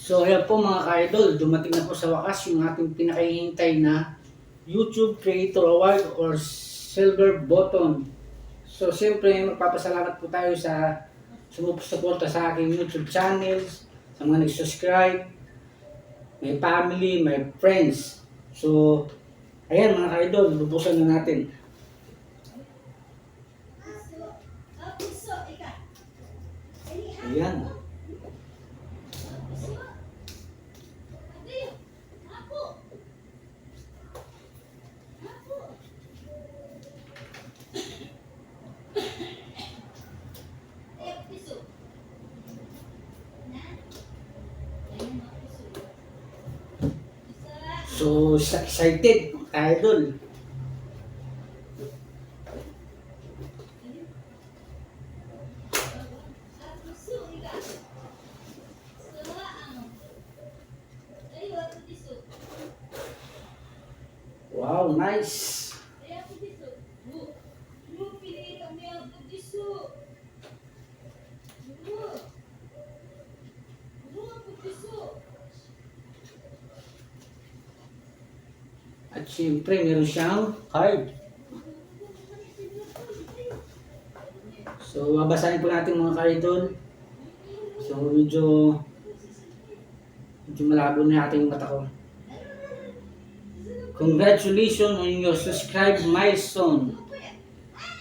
So ayan po mga ka-idol, dumating na po sa wakas yung ating pinakahihintay na YouTube Creator Award or Silver Button. So siyempre magpapasalamat po tayo sa sumusuporta sa aking YouTube channels, sa mga nag-subscribe, may family, may friends. So ayan mga ka-idol, lubusan na natin. Ayan. So, excited, idol. Wow, nice. At siyempre, meron siyang card. So, babasahin po natin mga ka-idol. So, medyo malabo na natin yung mata ko. Congratulations on your subscribe milestone.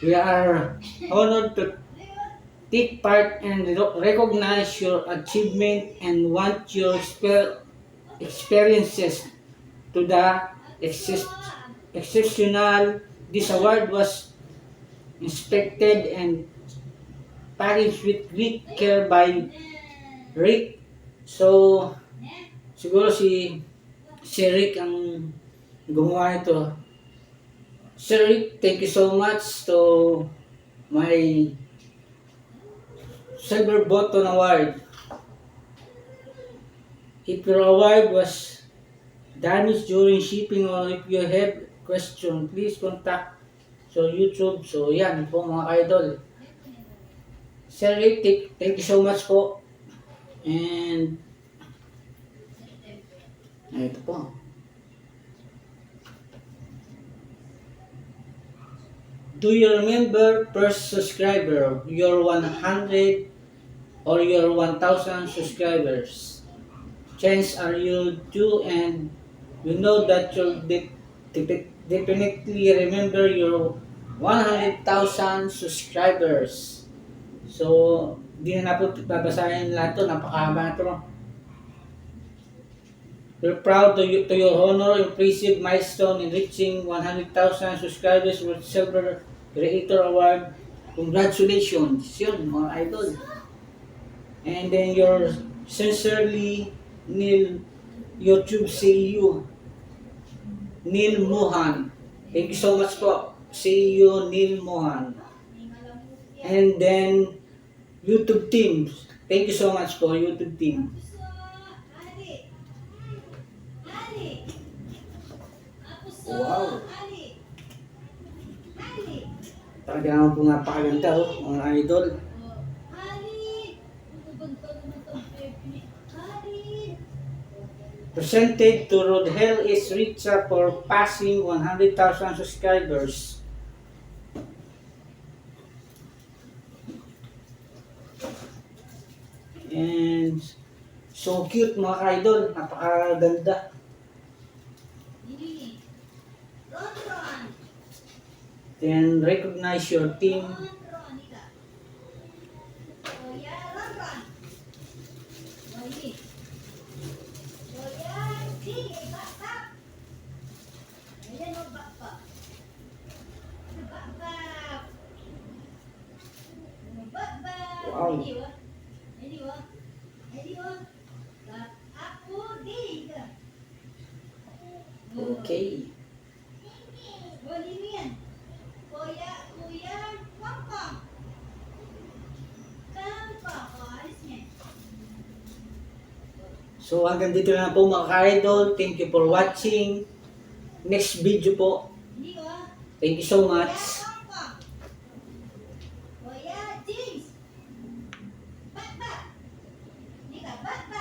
We are honored to take part and recognize your achievement and want your experiences to the exceptional. This award was inspected and packaged with great care by Rick. So, siguro si Rick ang gumawa nito. Sir Rick, thank you so much to my Silver Button Award. If your award was damaged during shipping or if you have question, please contact so YouTube. So yan po mga idol. Sir Rick, thank you so much po. And ito po. Do you remember first subscriber, your 100 or your 1,000 subscribers? Chances are you do, and you know that you'll definitely remember your 100,000 subscribers. So, di na po babasahin lahat to, napakahaba na to. We're proud to your honor impressive milestone in reaching 100,000 subscribers with Silver Creator Award. Congratulations, yun mga idol. And then your sincerely Neil YouTube CEO Neil Mohan. Thank you so much po, CEO Neil Mohan. And then YouTube team. Thank you so much po, YouTube team. Wow. Talaga naman po napakaganda mga idol. Presented to Rodhel is Richa for passing 100,000 subscribers. And so cute mga ka-idol, napakaganda. Then recognize your team. Wow. Okay. So hanggang dito na po mga ka-idol. Thank you for watching. Next video po. Thank you so much. James. Bat.